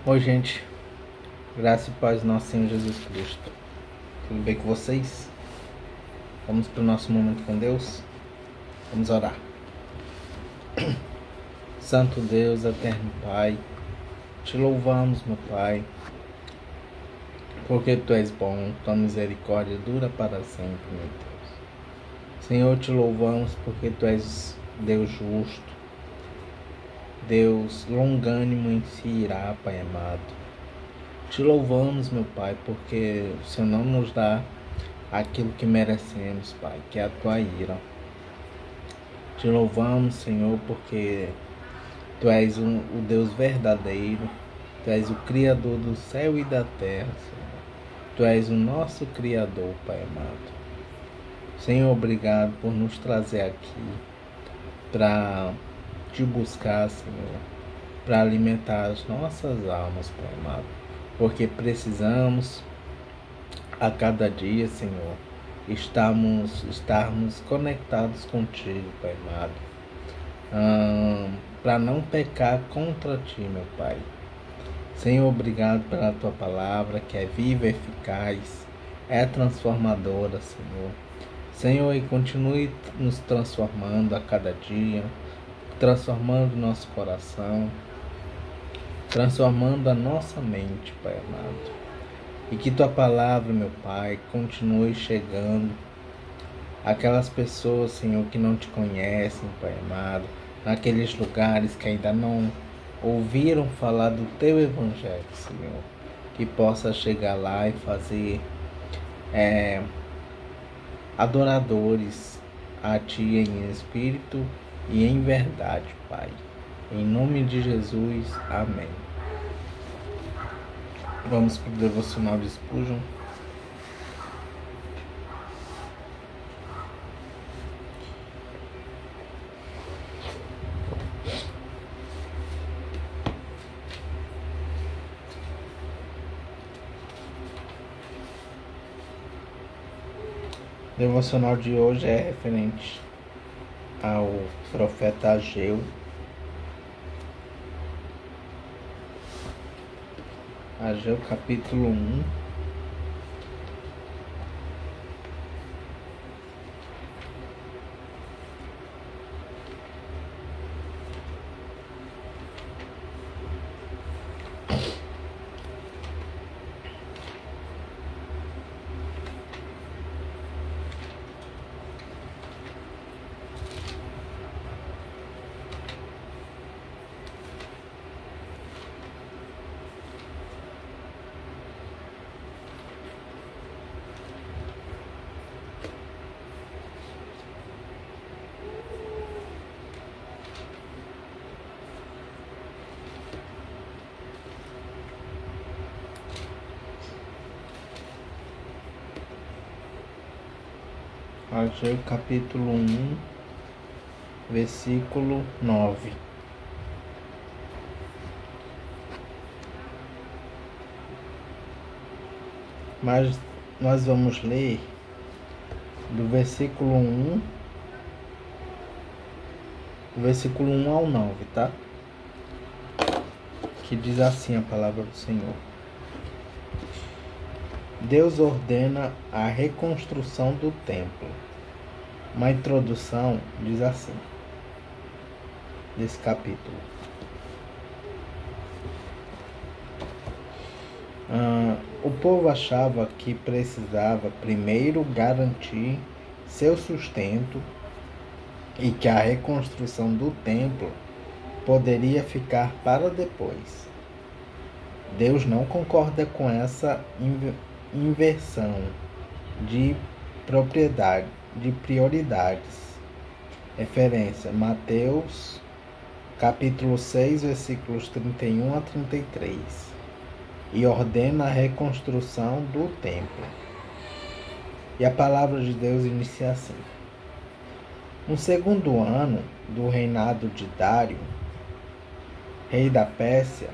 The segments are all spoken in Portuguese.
Oi, gente, graça e paz do nosso Senhor Jesus Cristo. Tudo bem com vocês? Vamos para o nosso momento com Deus? Vamos orar. Santo Deus, eterno Pai, te louvamos, meu Pai, porque Tu és bom, Tua misericórdia dura para sempre, meu Deus. Senhor, te louvamos porque Tu és Deus justo, Deus longânimo em se irá, Pai amado. Te louvamos, meu Pai, porque o Senhor não nos dá aquilo que merecemos, Pai, que é a Tua ira. Te louvamos, Senhor, porque Tu és o Deus verdadeiro, Tu és o Criador do céu e da terra, Senhor. Tu és o nosso Criador, Pai amado. Senhor, obrigado por nos trazer aqui para Te buscar, Senhor, para alimentar as nossas almas, Pai amado, porque precisamos a cada dia, Senhor, estarmos conectados contigo, Pai amado, para não pecar contra Ti, meu Pai. Senhor, obrigado pela Tua palavra, que é viva, eficaz, é transformadora, Senhor. Senhor, e continue nos transformando a cada dia, transformando nosso coração, transformando a nossa mente, Pai amado. E que Tua palavra, meu Pai, continue chegando àquelas pessoas, Senhor, que não Te conhecem, Pai amado, naqueles lugares que ainda não ouviram falar do Teu Evangelho, Senhor. Que possa chegar lá e fazer adoradores a Ti em espírito e em verdade, Pai. Em nome de Jesus, amém. Vamos para o devocional de Spurgeon. O devocional de hoje é referente ao profeta Ageu. Ageu capítulo 1. Ageu capítulo 1, versículo 9. Mas nós vamos ler do versículo 1, ao 9, tá? Que diz assim a palavra do Senhor. Deus ordena a reconstrução do templo. Uma introdução diz assim, desse capítulo. O povo achava que precisava primeiro garantir seu sustento e que a reconstrução do templo poderia ficar para depois. Deus não concorda com essa inversão de prioridades. Referência: Mateus capítulo 6, versículos 31 a 33. E ordena a reconstrução do templo. E a palavra de Deus inicia assim: No segundo ano do reinado de Dário, rei da Pérsia,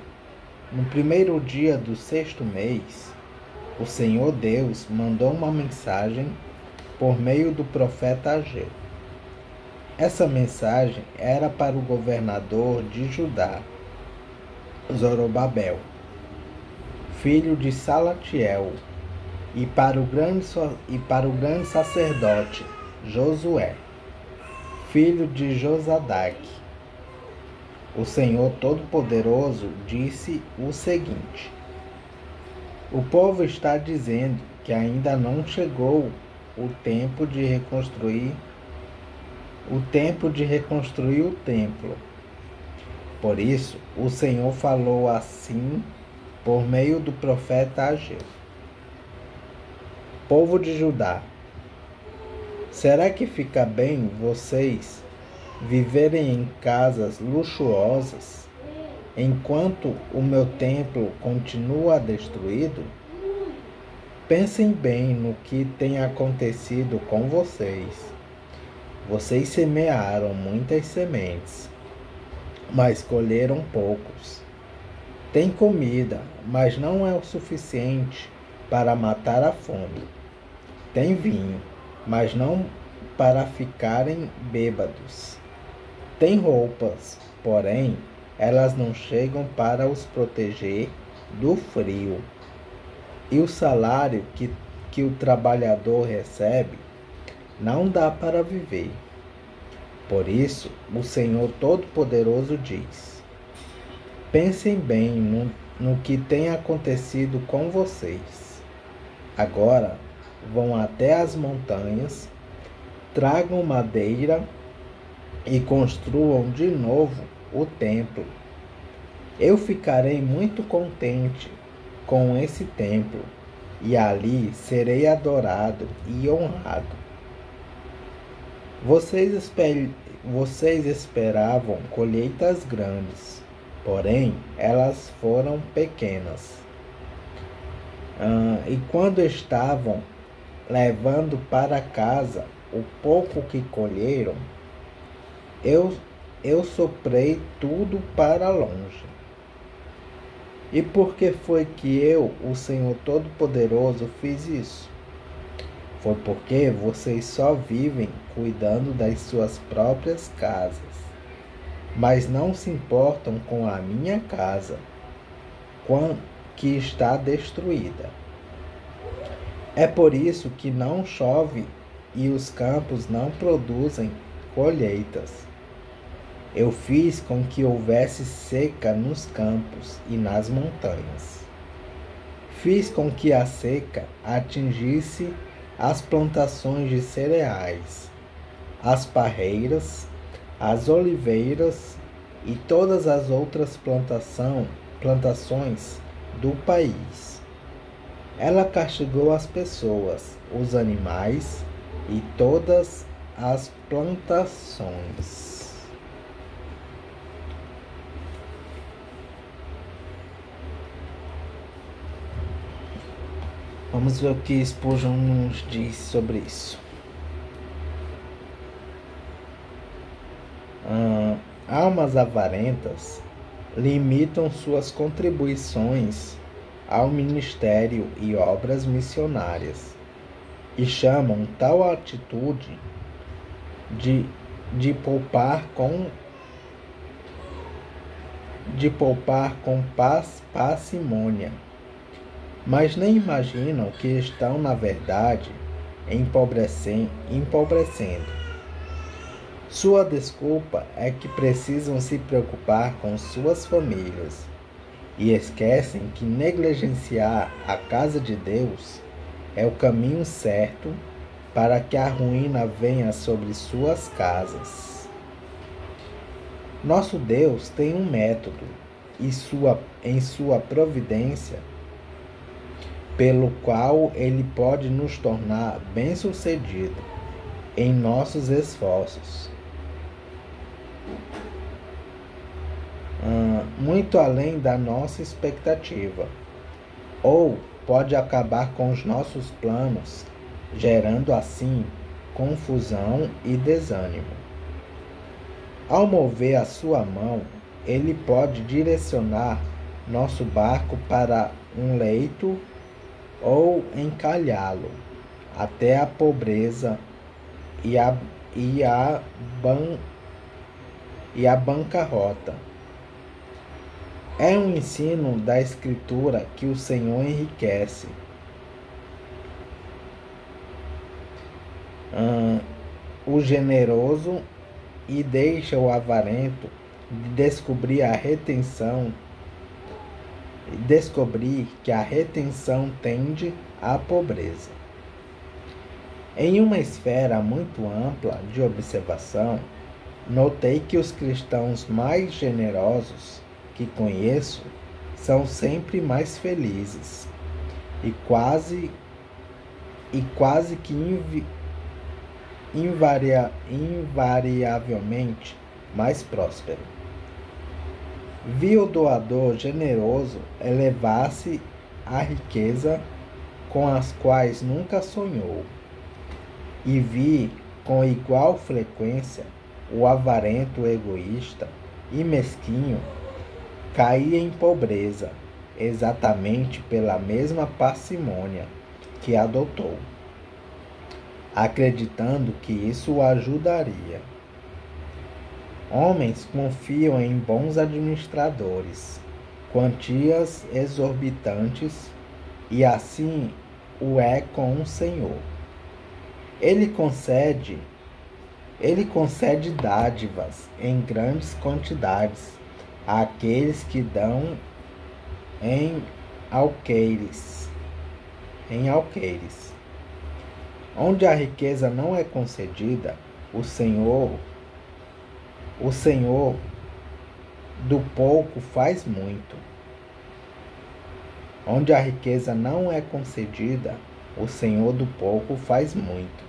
no primeiro dia do sexto mês, o Senhor Deus mandou uma mensagem por meio do profeta Ageu. Essa mensagem era para o governador de Judá, Zorobabel, filho de Salatiel, e para o grande sacerdote Josué, filho de Josadaque. O Senhor Todo-Poderoso disse o seguinte: o povo está dizendo que ainda não chegou o tempo de reconstruir o templo. Por isso, o Senhor falou assim por meio do profeta Ageu. Povo de Judá, será que fica bem vocês viverem em casas luxuosas enquanto o meu templo continua destruído? Pensem bem no que tem acontecido com vocês. Vocês semearam muitas sementes, mas colheram poucos. Tem comida, mas não é o suficiente para matar a fome. Tem vinho, mas não para ficarem bêbados. Tem roupas, porém, elas não chegam para os proteger do frio. E o salário que o trabalhador recebe não dá para viver. Por isso, o Senhor Todo-Poderoso diz: pensem bem no que tem acontecido com vocês. Agora vão até as montanhas, tragam madeira e construam de novo o templo. Eu ficarei muito contente com esse templo, e ali serei adorado e honrado. Vocês esperavam colheitas grandes, porém elas foram pequenas. E quando estavam levando para casa o pouco que colheram, eu soprei tudo para longe. E por que foi que eu, o Senhor Todo-Poderoso, fiz isso? Foi porque vocês só vivem cuidando das suas próprias casas, mas não se importam com a minha casa, que está destruída. É por isso que não chove e os campos não produzem colheitas. Eu fiz com que houvesse seca nos campos e nas montanhas. Fiz com que a seca atingisse as plantações de cereais, as parreiras, as oliveiras e todas as outras plantações do país. Ela castigou as pessoas, os animais e todas as plantações. Vamos ver o que Spurgeon nos diz sobre isso. Almas avarentas limitam suas contribuições ao ministério e obras missionárias e chamam tal atitude de poupar com parcimônia, mas nem imaginam que estão, na verdade, empobrecendo. Sua desculpa é que precisam se preocupar com suas famílias e esquecem que negligenciar a casa de Deus é o caminho certo para que a ruína venha sobre suas casas. Nosso Deus tem um método em sua providência pelo qual Ele pode nos tornar bem-sucedidos em nossos esforços, muito além da nossa expectativa, ou pode acabar com os nossos planos, gerando assim confusão e desânimo. Ao mover a sua mão, Ele pode direcionar nosso barco para um leito ou encalhá-lo até a pobreza e a bancarrota. É um ensino da Escritura que o Senhor enriquece o generoso e deixa o avarento de descobrir que a retenção tende à pobreza. Em uma esfera muito ampla de observação, notei que os cristãos mais generosos que conheço são sempre mais felizes e quase que invariavelmente mais próspero. Vi o doador generoso elevar-se à riqueza com as quais nunca sonhou, e vi com igual frequência o avarento egoísta e mesquinho cair em pobreza, exatamente pela mesma parcimônia que adotou, acreditando que isso o ajudaria. Homens confiam em bons administradores, quantias exorbitantes, e assim o é com o Senhor. Ele concede dádivas em grandes quantidades àqueles que dão em alqueires. Onde a riqueza não é concedida, o Senhor do pouco faz muito. Onde a riqueza não é concedida, o Senhor do pouco faz muito.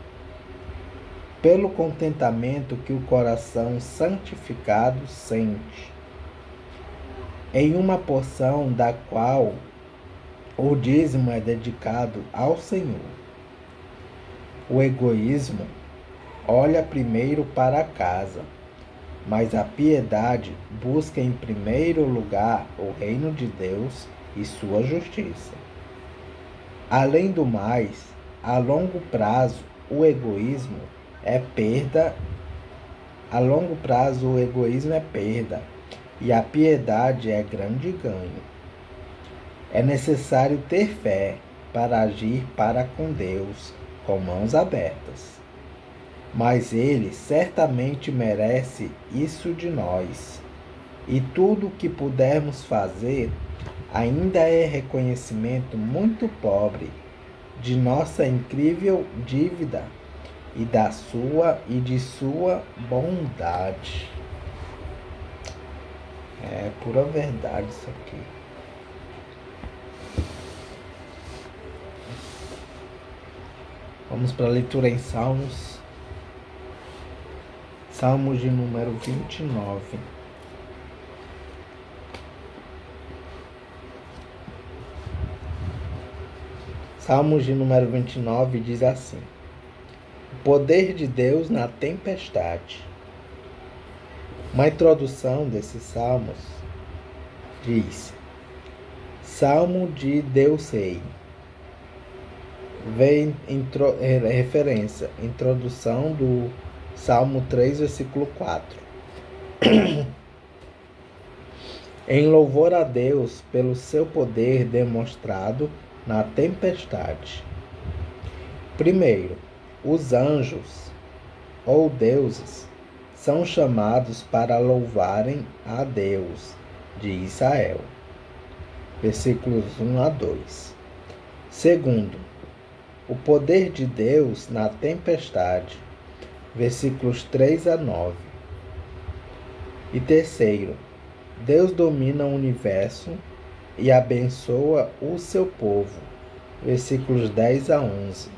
Pelo contentamento que o coração santificado sente, em uma porção da qual o dízimo é dedicado ao Senhor. O egoísmo olha primeiro para a casa, mas a piedade busca em primeiro lugar o reino de Deus e sua justiça. Além do mais, a longo prazo o egoísmo é perda, e a piedade é grande ganho. É necessário ter fé para agir para com Deus com mãos abertas. Mas Ele certamente merece isso de nós. E tudo o que pudermos fazer ainda é reconhecimento muito pobre de nossa incrível dívida e de sua bondade. É pura verdade isso aqui. Vamos para a leitura em Salmos. Salmos de número 29. Salmos de número 29 diz assim: o poder de Deus na tempestade. Uma introdução desses salmos diz: Salmo de Deus Rei. Vem referência, introdução do Salmo 3, versículo 4. Em louvor a Deus pelo seu poder demonstrado na tempestade. Primeiro, os anjos ou deuses são chamados para louvarem a Deus de Israel. Versículos 1 a 2. Segundo, o poder de Deus na tempestade. Versículos 3 a 9. E terceiro, Deus domina o universo e abençoa o seu povo. Versículos 10 a 11.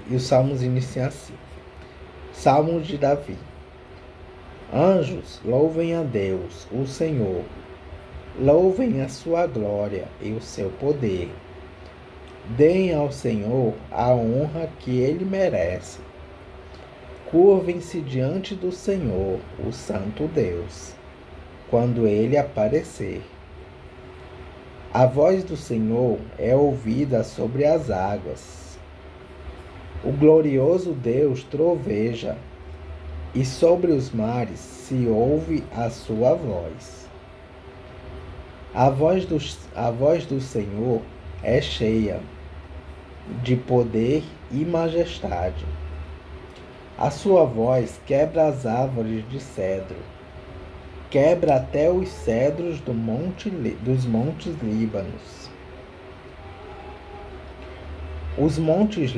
E os salmos iniciam assim. Salmos de Davi. Anjos, louvem a Deus, o Senhor. Louvem a sua glória e o seu poder. Deem ao Senhor a honra que ele merece. Curvem-se diante do Senhor, o Santo Deus, quando ele aparecer. A voz do Senhor é ouvida sobre as águas. O glorioso Deus troveja. e sobre os mares se ouve a sua voz. A voz do Senhor é cheia de poder e majestade. A sua voz quebra as árvores de cedro, quebra até os cedros dos montes Líbanos. Os montes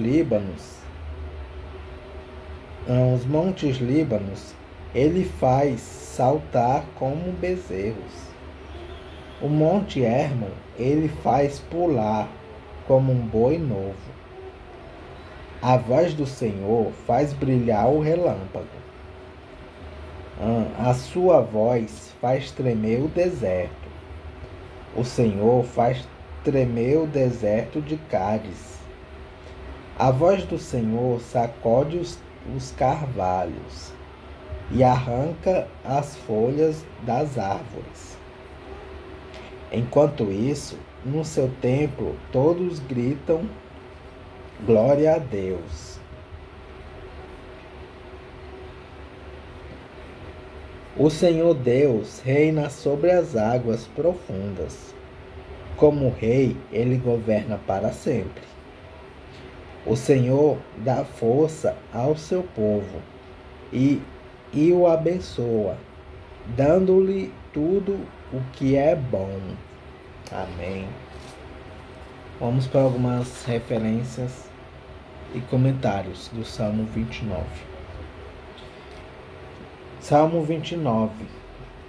Líbanos, ele faz saltar como bezerros. O monte Hermon, ele faz pular como um boi novo. A voz do Senhor faz brilhar o relâmpago. A sua voz faz tremer o deserto. O Senhor faz tremer o deserto de Cádiz. A voz do Senhor sacode os carvalhos e arranca as folhas das árvores. Enquanto isso, no seu templo, todos gritam glória a Deus. O Senhor Deus reina sobre as águas profundas. Como rei, ele governa para sempre. O Senhor dá força ao seu povo e o abençoa, dando-lhe tudo o que é bom. Amém. Vamos para algumas referências e comentários do Salmo 29. Salmo 29,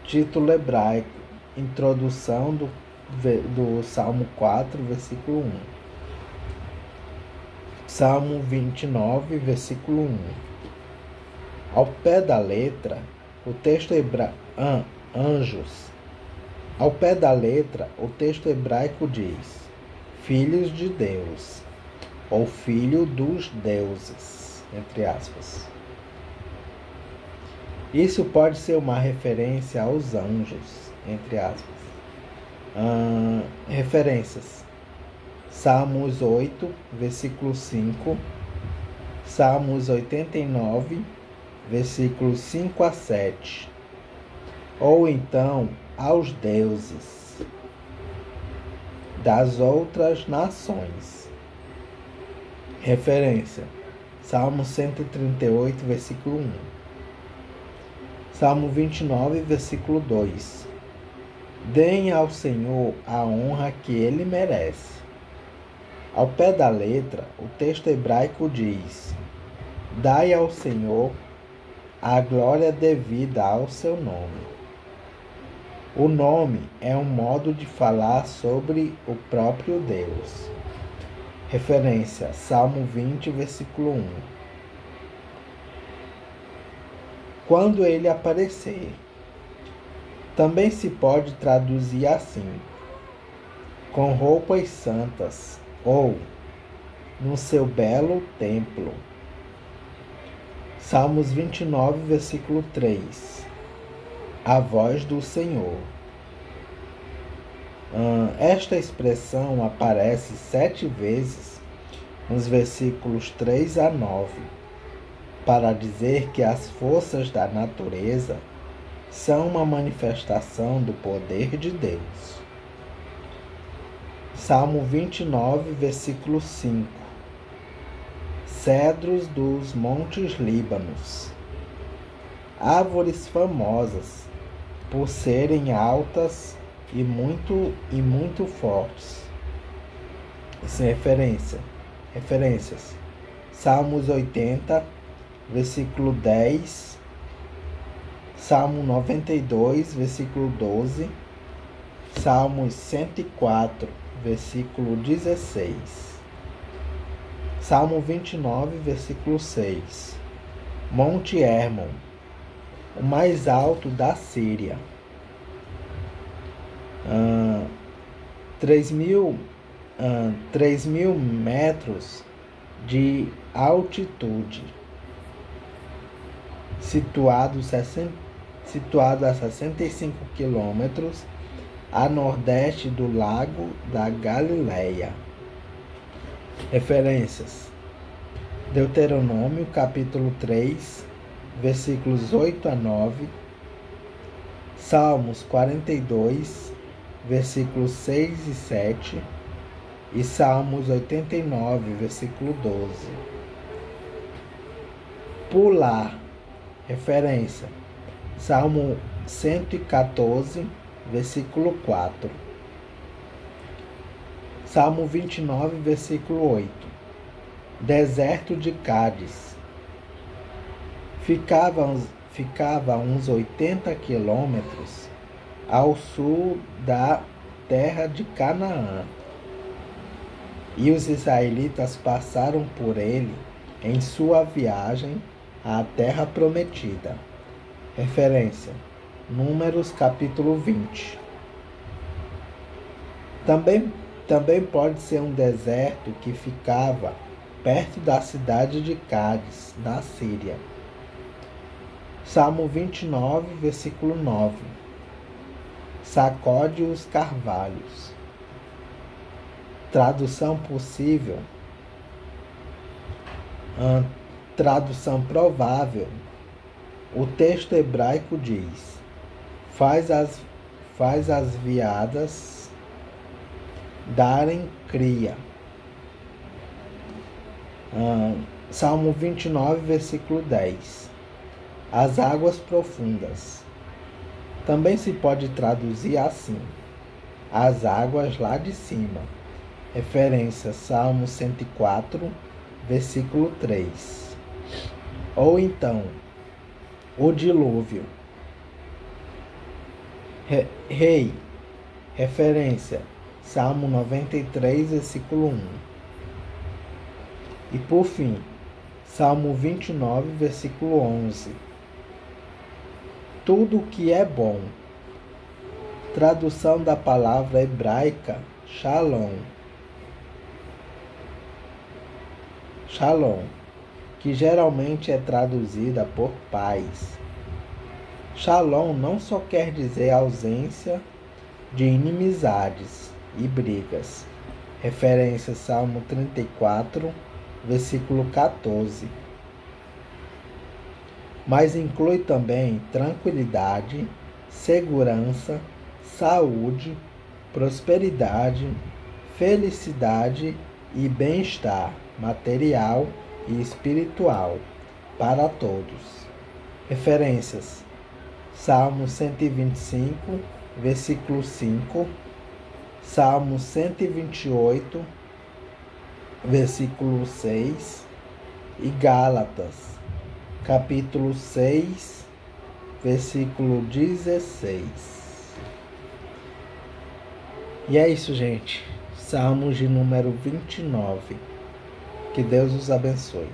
título hebraico, introdução do Salmo 4, versículo 1. Salmo 29, versículo 1. Ao pé da letra, o texto Ao pé da letra, o texto hebraico diz: filhos de Deus, ou filho dos deuses, entre aspas. Isso pode ser uma referência aos anjos, entre aspas. Referências: Salmos 8, versículo 5, Salmos 89, versículos 5 a 7. Ou então, aos deuses das outras nações. Referência: Salmo 138, versículo 1. Salmo 29, versículo 2. Deem ao Senhor a honra que ele merece. Ao pé da letra, o texto hebraico diz: dai ao Senhor a glória devida ao seu nome. O nome é um modo de falar sobre o próprio Deus. Referência: Salmo 20, versículo 1. Quando ele aparecer. Também se pode traduzir assim: com roupas santas, ou no seu belo templo. Salmos 29, versículo 3. A voz do Senhor. Esta expressão aparece 7 vezes nos versículos 3 a 9, para dizer que as forças da natureza são uma manifestação do poder de Deus. Salmo 29, versículo 5. Cedros dos montes Líbanos. Árvores famosas por serem altas e muito fortes. Sem referências: Salmos 80, versículo 10, Salmo 92, versículo 12, Salmos 104, versículo 16, Salmo 29, versículo 6. Monte Hermon, o mais alto da Síria. 3.000 metros de altitude, situado a 65 quilômetros a nordeste do Lago da Galileia. Referências: Deuteronômio, capítulo 3, versículos 8 a 9, Salmos 42, versículos 6 e 7, e Salmos 89, versículo 12. Pular, referência, Salmo 114, versículo 4. Salmo 29, versículo 8. Deserto de Cádiz. Ficava a uns 80 quilômetros ao sul da terra de Canaã. E os israelitas passaram por ele em sua viagem à terra prometida. Referência: Números capítulo 20. Também pode ser um deserto que ficava perto da cidade de Cádiz, na Síria. Salmo 29, versículo 9. Sacode os carvalhos. Tradução possível. Tradução provável. O texto hebraico diz: faz as veadas darem cria. Salmo 29, versículo 10. As águas profundas. Também se pode traduzir assim: as águas lá de cima. Referência: Salmo 104, versículo 3. Ou então, o dilúvio. Rei. Referência: Salmo 93, versículo 1. E por fim, Salmo 29, versículo 11. Tudo que é bom. Tradução da palavra hebraica Shalom. Shalom, que geralmente é traduzida por paz. Shalom não só quer dizer ausência de inimizades e brigas. Referência: Salmo 34, versículo 14. Mas inclui também tranquilidade, segurança, saúde, prosperidade, felicidade e bem-estar material e espiritual para todos. Referências: Salmo 125, versículo 5, Salmo 128, versículo 6 e Gálatas, capítulo 6, versículo 16. E é isso, gente. Salmos de número 29. Que Deus os abençoe.